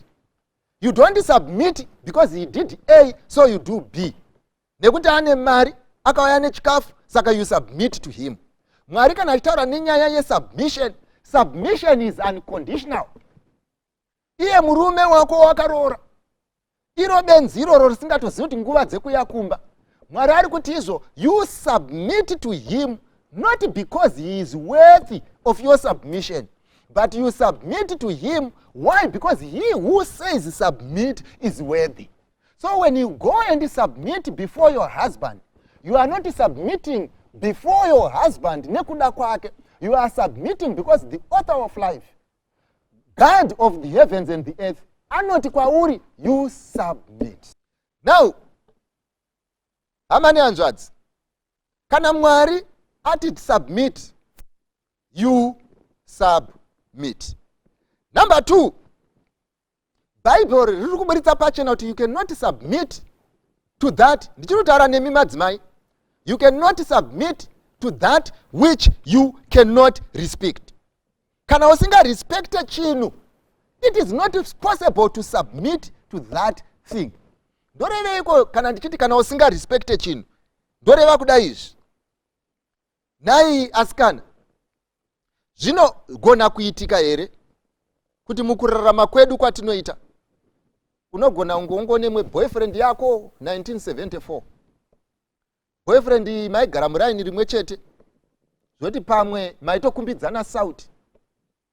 You don't submit because he did A, so you do B. Nekuti ane mari, akauya nechikafu, saka you submit to him. Mwari kana achitaura nenyaya yesubmission, submission is unconditional. Iye murume wako wakaroora. Iro benzi iroro risingatozivi kuti nguva dzekuya kumba. Mwari ari kuti izvo, you submit to him not because he is worthy of your submission, but you submit to him. Why? Because he who says submit is worthy. So when you go and submit before your husband, you are not submitting before your husband nekuda kwake. You are submitting because the author of life, God of the heavens and the earth, anoti kwauri, you submit. Now, amani anzwadzi, kana Mwari ati submit, you submit. Number two, Bible riri kuburitsa pachena kuti you cannot submit to that. Ndichinotaura nemi madzimai, you cannot submit to that which you cannot respect. Kana usinga respect chinhu, it is not possible to submit to that thing. Ndoreveiko kana ndichiti kana usinga respect chinhu, ndoreva kudai izvi. Nai asikana, zvinogona kuitika here kuti mukurarama kwedu kwatinoita unogona ungongo nemwe boyfriend yako 1974. Boyfriend maigara muraini rimwe chete, zvoti pamwe maitokumbidzana sauti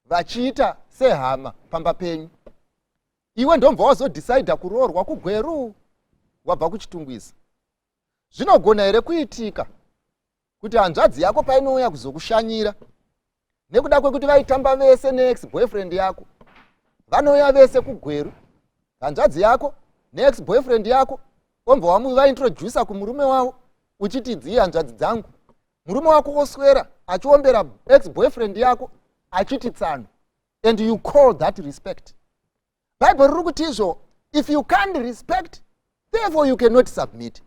vachiita sehama pamba penyu. Iwe ndomva wazodecide kuroorwa kugweru wabva kuchitungwiza. Zvinogona here kuitika kuti hanzvadzi yako painouya kuzokushanyira nekuda kwekuti vaitamba vese neex boyfriend yako, vanouya vese kugweru, hanzvadzi yako neex boyfriend yako, omva wamuvaintroducer kumurume wavo uchiti dziye hanzvadzi dzangu. Murume wako oswera achiombera ex boyfriend yako achiti tsano, and you call that respect. Bible riri kuti izvo, if you can't respect, therefore you cannot submit.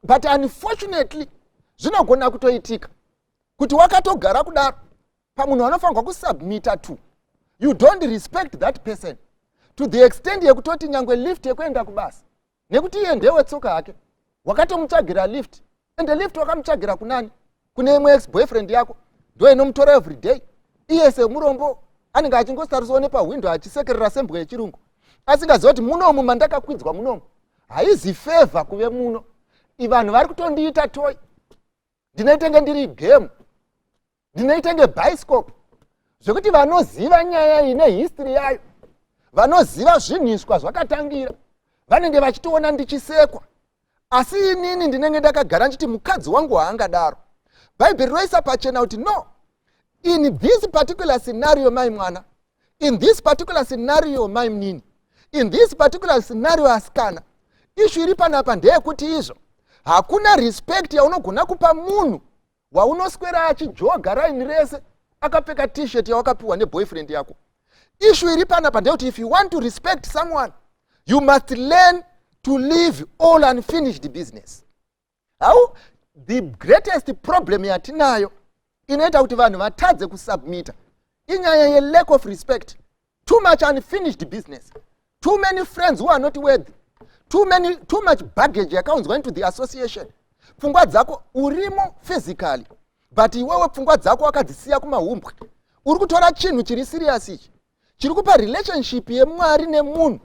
But unfortunately, zvinogona kutoitika kuti wakatogara kudaro pamunhu anofanirwa kusubmita to, you don't respect that person to the extent yekutoti nyangwe lift yekuenda kubasa, nekuti iye ndewe tsoka yake, wakatomutsvagira lift, ende lift wakamutsvagira kunani? Kune imwe ex-boyfriend yako, ndo inomutora every day. Iye semurombo anenge achingostarisiwa nepahwindo achisekerera sembwe yechirungu, asingaziva kuti munomu mandakakwidzwa munomu haizi favor kuve muno. Ivanhu vari kutondiita toy, ndinoitenge ndiri game, ndinoitenge bioscope, zvekuti vanoziva nyaya ine history yayo, vanoziva zvinhiswa zvakatangira, vanenge vachitoona ndichisekwa. Asi inini ndinenge ndakagara ndichiti mukadzi wangu haangadaro. Bhaibheri roisa pachena kuti no, in this particular scenario mai mwana, in this particular scenario mai munini, in this particular scenario asikana, ishu iri panapa ndeyekuti izvo hakuna respect yaunogona kupa munhu waunoswera achijoga raini rese akapfeka t-shirt yawakapiwa neboyfriend yako. Ishu iri panapa ndeyekuti if you want to respect someone, you must learn to leave all unfinished business. How the greatest problem yatinayo inoita kuti vanhu vatadze kusubmita inyaya ye lack of respect. Too much unfinished business, too many friends who are not worthy, too much baggage yakaunzwa into the association. Pfungwa dzako urimo physically, but iwewe pfungwa dzako wakadzisiya kumahumbwe. Uri kutora chinhu chiri serious ichi, chiri kupa relationship yeMwari nemunhu,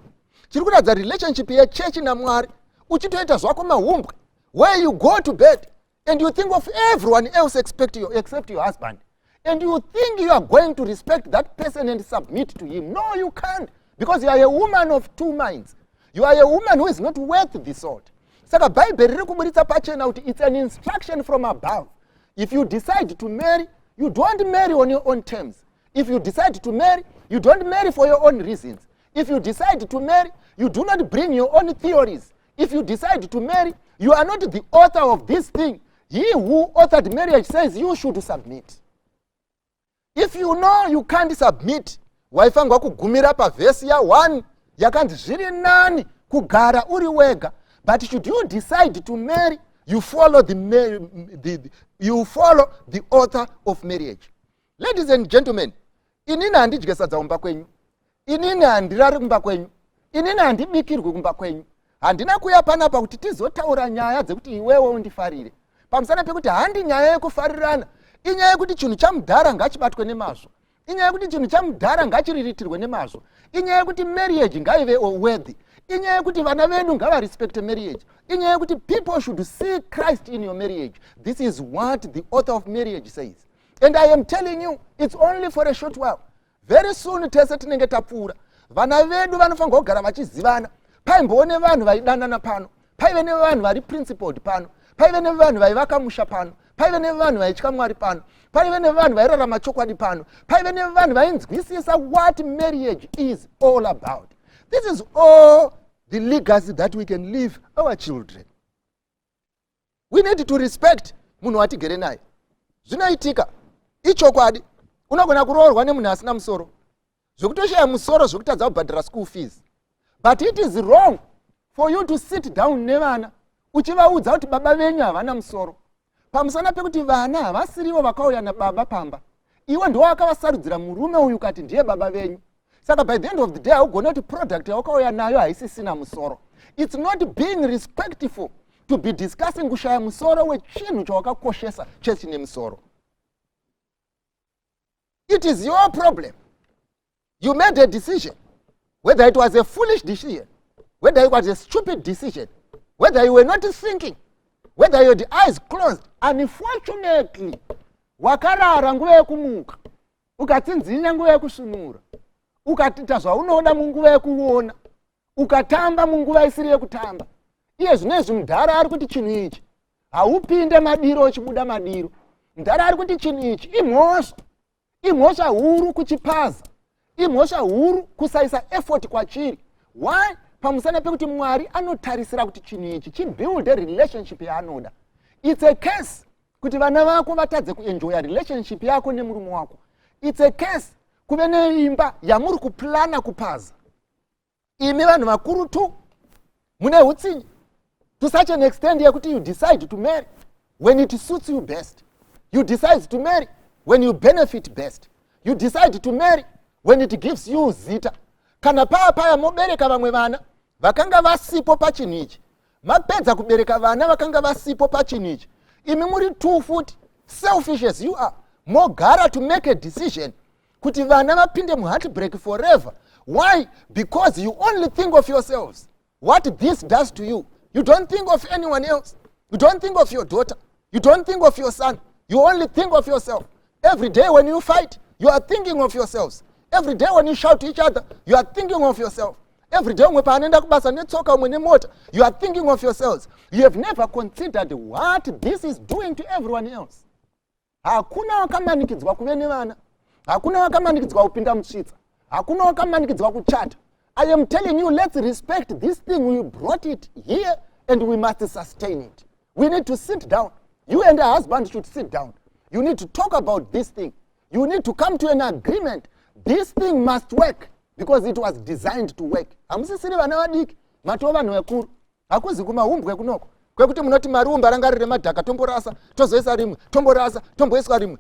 chiri kuratidza relationship yechechi naMwari, uchitoita zvako mahumbwe, where you go to bed and you think of everyone else except your husband, and you think you are going to respect that person and submit to him. No, you can't, because you are a woman of two minds. You are a woman who is not worth the salt. Saka Bible riri kuburitsa pachena kuti it's an instruction from above. If you decide to marry, you don't marry on your own terms. If you decide to marry, you don't marry for your own reasons. If you decide to marry, you do not bring your own theories. If you decide to marry, you are not the author of this thing. He who authored marriage says you should submit. If you know you can't submit, waifangwa kugumira pa verse ya 1 yakanzi zviri nani kugara uri wega. But should you decide to marry, you follow the author of marriage. Ladies and gentlemen, inini handidye sadza kumba kwenyu, inini handirari kumba kwenyu, inini handibikirwi kumba kwenyu. Handina kuya panapa kuti tizotaura nyaya dzekuti iwewe undifarire. Pamusana pekuti handi nyaya yekufarirana, inyaya yekuti chinhu chamudhara ngachibatwe nemazvo, inyaya yekuti chinhu chamudhara ngachiriritirwe nemazvo, inyaya yekuti marriage ngaive worthy, inyaya yekuti vana venyu ngavarespect marriage, inyaya yekuti people should see Christ in your marriage. This is what the author of marriage says. And I am telling you, it's only for a short while. Very soon tese tinenge tapfuura, vana vedu vanofanirwa kugara vachizivana. Paimboone vanhu vaidanana pano, paive nevanhu vari principled pano, paive nevanhu vaivaka musha pano, paive nevanhu vaitya Mwari pano, paive nevanhu vairarama chokwadi pano, paive nevanhu vainzwisisa what marriage is all about. This is all the legacy that we can leave our children. We need to respect munhu watigere naye. Zvinoitika ichokwadi, unogona kuroorwa nemunhu asina musoro, zvokutoshaya musoro zvokutadza kubhadhara school fees. But it is wrong for you to sit down nevana uchivaudza kuti baba venyu havana musoro. Pamusana pekuti vana havasirivo vakauya nababa pamba, iwe ndiwo akavasarudzira murume uyu kati ndiye baba venyu. Saka by the end of the day haugona kuti product yawakauya nayo haisisina musoro. It's not being respectful to be discussing kushaya musoro wechinhu chawakakoshesa chechine musoro. It is your problem. You made a decision, whether it was a foolish decision, whether it was a stupid decision, whether you were not thinking, whether you had the eyes closed. Unfortunately, wakarara nguva yekumuka, ukatsinzinya nguva yekusunura, ukatita zvaunoda munguva yekuona, ukatamba munguva isiri yekutamba. Iye zvinezvi mudhara ari kuti chinhu ichi haupinde madiro uchibuda madiro. Mudhara ari kuti chinhu ichi imhosva huru kuchipaza, imhosva huru kusaisa effort kwachiri. Why? Pamusana pekuti Mwari anotarisira kuti chinhu ichi chibuild a relationship yaanoda. It's a case kuti vana vako vatadze kuenjoya relationship yako nemurume wako. It's a case kuve neimba yamuri kuplana kupaza. imi vanhu vakuru tu mune hutsinye to such an extent yekuti you decide to marry when it suits you best. You decide to marry when you benefit best. You decide to marry when it gives you zita. Kana paya mobereka vamwe vana vakanga vasipo pachinhu ichi, mapedza kubereka vana vakanga vasipo pachinhu ichi, imi muri too futi selfish as you are, mogara to make a decision kuti vana vapinde muheartbreak forever. Why? Because you only think of yourselves. What this does to you, you don't think of anyone else. You don't think of your daughter. You don't think of your son. You only think of yourself. Every day when you fight, you are thinking of yourselves. Every day when you shout to each other, you are thinking of yourself. Every day when you are thinking of yourselves. You have never considered what this is doing to everyone else. Hakuna wakamanikidzwa kuve nevana. Hakuna wakamanikidzwa kupinda mutsvitsa. Hakuna wakamanikidzwa kuchata. I am telling you, let's respect this thing. We brought it here and we must sustain it. We need to sit down. You and your husband should sit down. You need to talk about this thing. You need to come to an agreement. This thing must work because it was designed to work. Hamusisiri vana vadiki, matova vanhu vakuru. Hakuzi kumahumbwe kunoko. Kwekuti munoti marumba rangarire madhaka tomborasa, tozoisa rimwe, tomborasa, tomboiswa rimwe.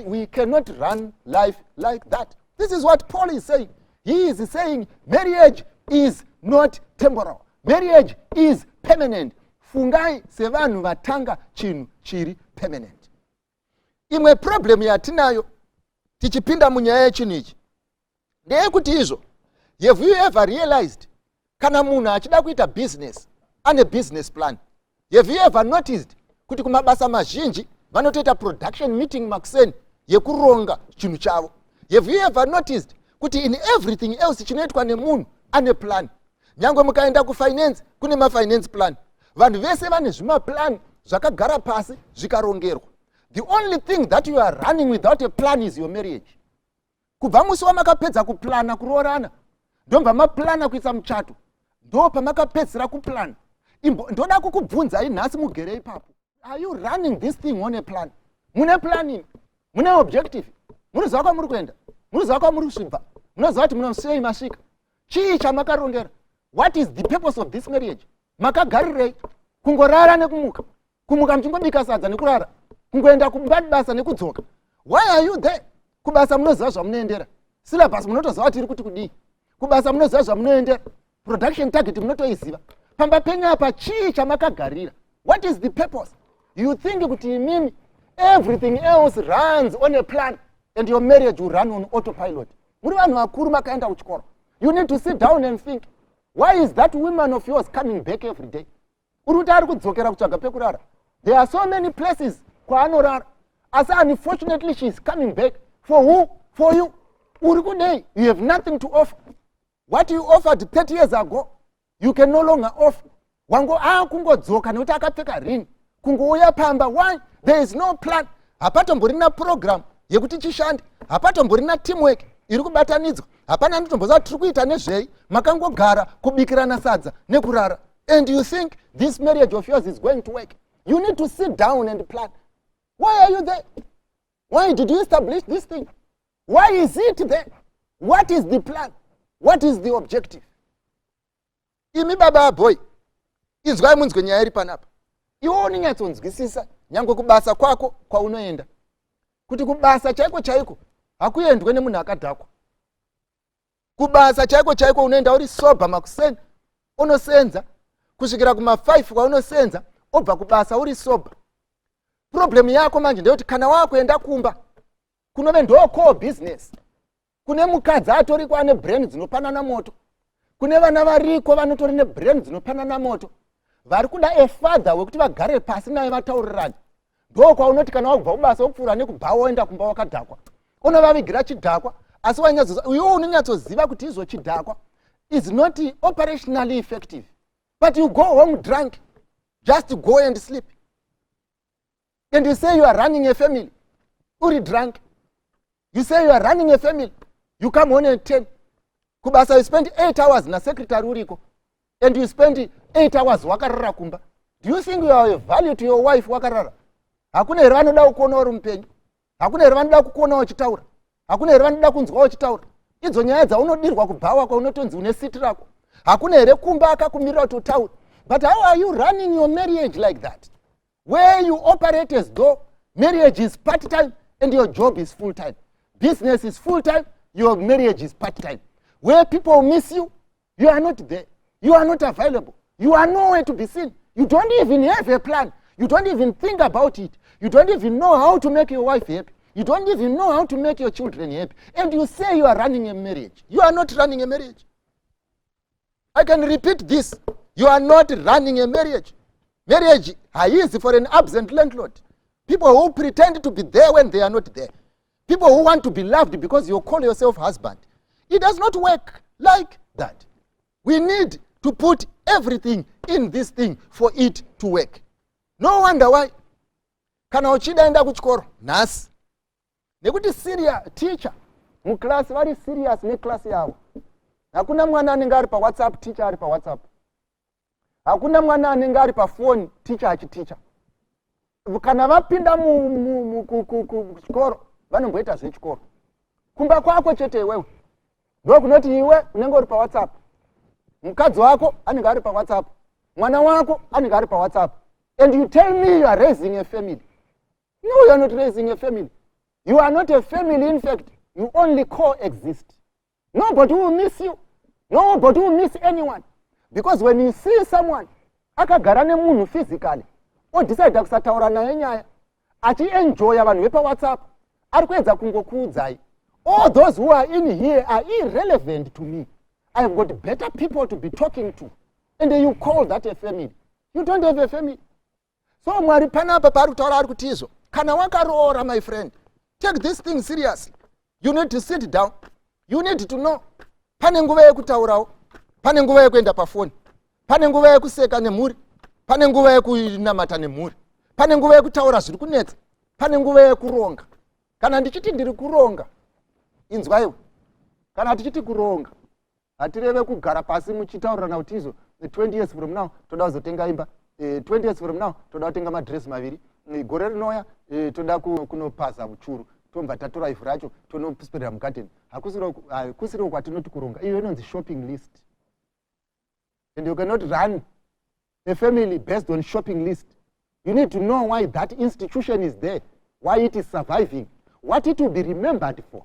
We cannot run life like that. This is what Paul is saying. He is saying marriage is not temporal. Marriage is permanent. Fungai sevanhu vatanga chinhu chiri permanent. Imwe problem yatinayo tichipinda munyaya yechinhu ichi ndeyekuti izvo, have you ever realized kana munhu achida kuita business ane business plan? Have you ever noticed kuti kumabasa mazhinji vanotoita production meeting makuseni yekuronga chinhu chavo? Have you ever noticed kuti in everything else chinoitwa nemunhu ane plan? Nyangwe mukaenda kufinance kune mafinance plan. Vanhu vese vane zvimaplan zvakagara pasi zvikarongerwa. The only thing that you are running without a plan is your marriage. Kubva musi wamakapedza kuplana kuroorana, ndomva maplana kuisa muchato, ndo pamakapedzera kuplana. Ndoda kukubvunzai nhasi mugere ipapo. Are you running this thing on a plan? Mune planning, mune objective. Munoziva kwamuri kuenda, munoziva kwamuri kusvibva, munoziva kuti munosei masvika. Chii chamakarongera? What is the purpose of this marriage? Makagarirei? Kungorara nekumuka, kumuka mchingobika sadza nekurara, kungoenda kubasa nekudzoka. Why are you there? Kubasa munoziva zvamunoendera, syllabus munotoziva kuti iri kuti kudii, kubasa munoziva zvamunoendera, production target munotoiziva. Pamba penyu apa chii chamakagarira? What is the purpose? You think kuti imimi everything else runs on a plan and your marriage will run on autopilot. Muri vanhu vakuru makaenda kuchikoro. You need to sit down and think, why is that woman of yours coming back every day? Uruti ari kudzokera kutsvaga pekurara. There are so many places kwaanorara. Asi unfortunately she is coming back. For who? For you. Uri kudei, you have nothing to offer. What you offered 30 years ago, you can no longer offer. Wango kungodzoka nekuti akapfeka ring. Kungouya pamba. Why? There is no plan. Hapatomborina program yekuti chishande. Hapatomborina teamwork iri kubatanidzwa. Hapana ndotomboza tiri kuita nezvei, makangogara kubikirana sadza nekurara. And you think this marriage of yours is going to work. You need to sit down and plan. Why are you there? Why did you establish this thing? Why is it there? What is the plan? What is the objective? Imi baba boy, inzwai munzwe nyaya iri panapa. Iwo uninyatsonzwisisa nyangwe kubasa kwako kwaunoenda. Kuti kubasa chaiko chaiko hakuendwe nemunhu akadhakwa. Kubasa chaiko chaiko unoenda uri sober makuseni, unosenza kusvikira kuma5 kwaunosenza, obva kubasa uri sober. Problem yako manje ndeyoti kana wakuenda kumba kunove ndo core business. Kune mukadzi atoriko ane brain dzinopanana moto, kune vana variko vanotori nebrain dzinopanana moto, vari kuda a father wekuti vagare pasi naye vataurirane. Ndo kwaunoti kana wakubva kubasa wopfuura nekubva woenda kumba wakadhakwa, unovavigira chidhakwa. Asi iwe unonyatsoziva kuti izvo chidhakwa is not operationally effective, but you go home drunk, just go and sleep, and you say you are running a family. Uri drunk. You say you are running a family. You come home at 10. Kubasa you spend 8 hours na secretary uriko, and you spend 8 hours wakarara kumba. Do you think you are a value to your wife wakarara? Hakuna here vanoda kukuona uri mupenyu. Hakuna here vanoda kukuona uchitaura. Hakuna here vanoda kunzwa uchitaura. Idzo nyaya dzaunodirwa kubhawa kwaunotonzi une siti rako. Hakuna here kumba akakumirira kuti utaure. But how are you running your marriage like that? Where you operate as though marriage is part-time and your job is full-time. Business is full-time, your marriage is part-time. Where people miss you, you are not there. You are not available. You are nowhere to be seen. You don't even have a plan. You don't even think about it. You don't even know how to make your wife happy. You don't even know how to make your children happy. And you say you are running a marriage. You are not running a marriage. I can repeat this. You are not running a marriage. Marriage is for an absent landlord. People who pretend to be there when they are not there. People who want to be loved because you call yourself husband. It does not work like that. We need to put everything in this thing for it to work. No wonder why. Kana uchida enda kuchikoro nhasi. Nekuti Syria teacher muclass very serious neclass yavo. Hakuna mwana anenge ari pa WhatsApp teacher ari pa WhatsApp. Hakuna mwana anenge ari pa phone teacher achiticha. Kana vapinda kuchikoro vanomboita zvechikoro. Kumba kwako chete iwewe. Ndo kunoti iwe unenge uri pa WhatsApp. Mukadzi wako anenge ari pa WhatsApp. Mwana wako anenge ari pa WhatsApp. And you tell me you are raising a family. No, you are not raising a family. You are not a family, in fact. You only coexist. Nobody will miss you. Nobody will miss anyone. Because when you see someone, akagara nemunhu physically, decide kusataura naye nyaya, achienjoya vanhu vepa WhatsApp, ari kuedza kungokuudzai. All those who are in here are irrelevant to me. I have got better people to be talking to. And then you call that a family. You don't have a family. So Mwari panapa pari kutaura ari kuti izvo. Kana wakaroora, my friend, take this thing seriously. You need to sit down. You need to know. Pane nguva yekutaurawo. Pane nguva yekuenda pafoni. Pane nguva yekuseka nemhuri. Pane nguva yekunamata nemhuri. Pane nguva yekutaura zviri kunetsa. Pane nguva yekuronga. Kana ndichiti ndiri kuronga, inzwaiwo. Kana tichiti kuronga, hatireve kugara pasi muchitaurirana kuti izvo 20 years from now toda kuzotenga imba, 20 years from now toda kutenga madress maviri, gore rinouya toda kunopaza uchuru, tobva tatora ivhu racho tonosperera mugarden. Hakusiro kwatinoti kuronga. Iyo inonzi shopping list. And you cannot run a family based on shopping list. You need to know why that institution is there, why it is surviving, what it will be remembered for.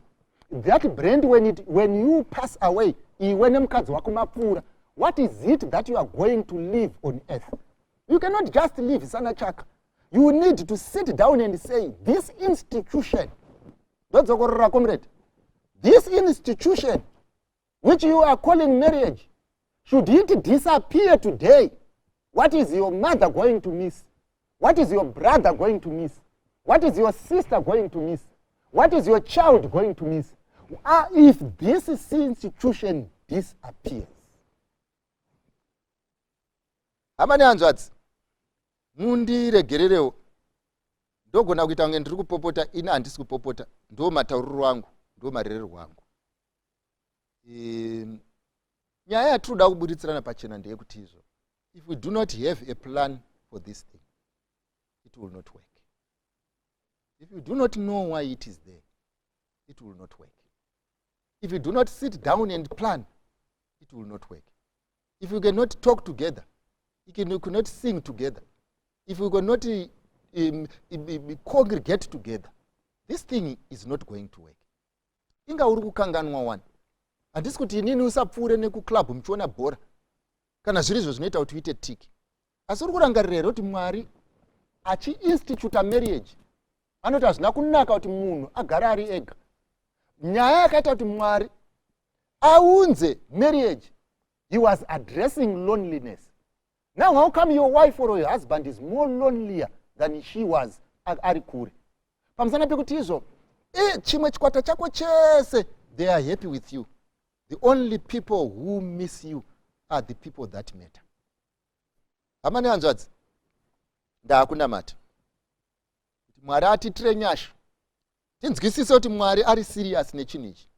That brand, when you pass away, what is it that you are going to leave on earth? You cannot just leave Sanachaka. You need to sit down and say, this institution, this institution, which you are calling marriage, should it disappear today, what is your mother going to miss? What is your brother going to miss? What is your sister going to miss? What is your child going to miss? If this institution disappears. Amani hanzvadzi, mundiregererewo. Ndogona kuita kunge ndiri kupopota, ina handisi kupopota. Ndo matauriro angu, ndo marerero angu. Nyaya yatinoda kuburitsirana pachena ndeyekuti izvo. If we do not have a plan for this thing, it will not work. If you do not know why it is there, it will not work. If you do not sit down and plan, it will not work. If you cannot talk together, you cannot sing together, if you cannot congregate together, this thing is not going to work. Inga uri kukanganwa one. Handisi kuti inini usapfuure nekuclub muchiona bhora kana zviri izvo zvinoita kuti uite tiki. Asi uri kurangarira here kuti Mwari achi-instituta marriage anoti hazvina kunaka kuti munhu agare ari ega. Nyaya yakaita kuti Mwari aunze marriage, he was addressing loneliness. Now how come your wife or your husband is more lonelier than she was ari kure? Pamusana pekuti izvo chimwe chikwata chako chese, they are happy with you. The only people who miss you are the people that matter. Amani hanzvadzi, ndakunamata kuti Mwari atitire nyasha, tinzwisise kuti Mwari ari serious nechinhu ichi.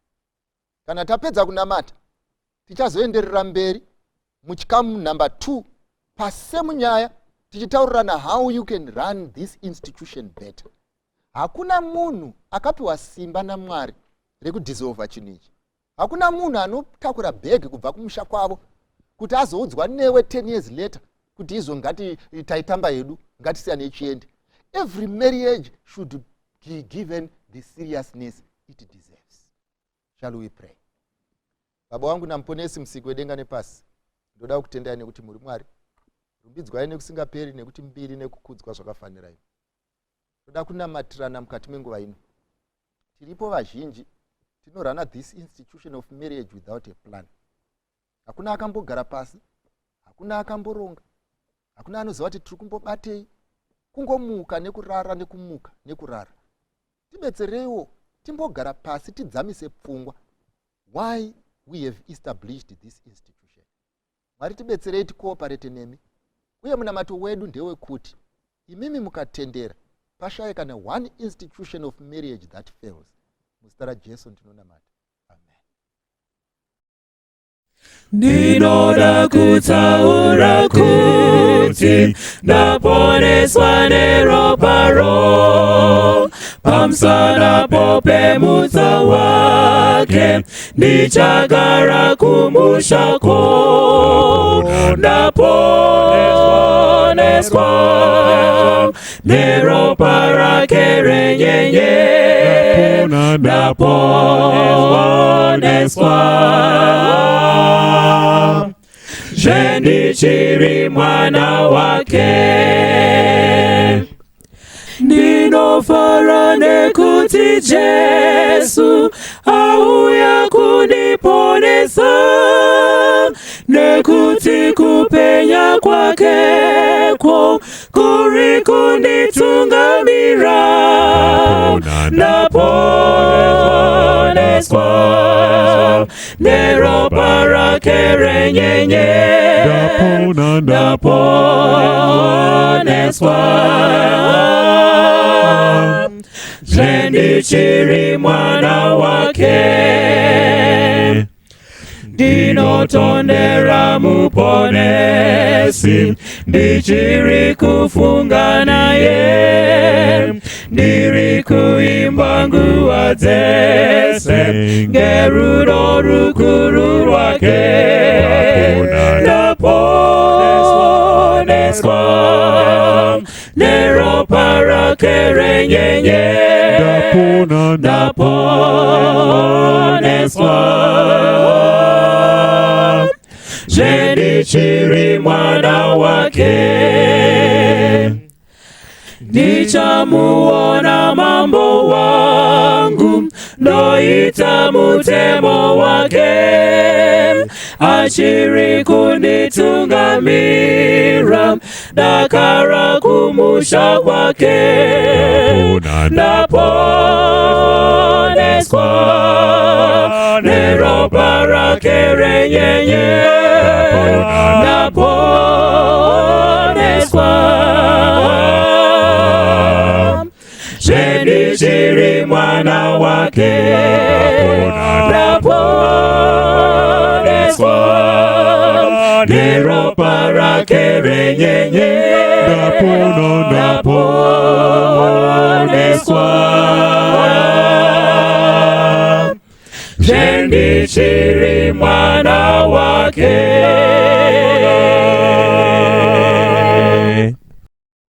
Kana tapedza kunamata, tichazoenderera mberi muchikamu number 2 pasemu nyaya tichitaurirana how you can run this institution better. Hakuna munhu akapiwa simba naMwari rekudissolva chinhu ichi. Hakuna munhu anotakura bhegi kubva kumusha kwavo kuti azoudzwa newe 10 years later kuti izvo ngati taitamba hedu ngatisiyane chiende. Every marriage should be given the seriousness it deserves. Shall we pray? Baba wangu na Muponesi, Musiki wedenga nepasi, ndoda kutendai nekuti muri Mwari, rumbidzwai nekusingaperi nekuti mbiri nekukudzwa zvakafanira imi. Ndoda kunamatirana mukati menguva ino. Tiripo vazhinji tinorana this institution of marriage without a plan. Hakuna akambogara pasi, hakuna akamboronga, hakuna anoziva kuti tiri kumbobatei, kungomuka nekurara nekumuka nekurara. Tibetsereiwo timbogara pasi tidzamise pfungwa why we have established this institution. Mwari tibetserei tikooperate nemi, uye munamato wedu ndewekuti imimi mukatendera pashaya kana one institution of marriage that fails. Muzita raJesu ndinonamata.
Ndinoda kutaura kuti ndaponeswa neropa ro, pamusana pemutsa wake ndichagara kumushako. Ndaponeswa neropa rake renyenye, ndaponeswa zvendichiri mwana wake. Ndinofara nekuti Jesu auya kundiponesa, nekuti kupenya kwakeko kuri kunditungamira. Ndaponeswa neropa rake renyenye, ndaponeswa zvendichiri mwana wake. Ndinotondera Muponesi, ndichiri kufunga naye, ndiri kuimba nguva dzese ngerudo rukuru rwake. Ndaponeswa neropa rake renyenye, ndaponeswa zvendichiri mwana wake. Ndichamuona mambo wangu, ndoita mutemo wake, achiri kunditungamira, ndakara kumusha kwake. Ndaponeswa neropa rake renyenye, ndaponeswa zvendichiri mwana wake. Ndaponeswa neropa rake renyenye, ndaponeswa zvendichiri mwana wake.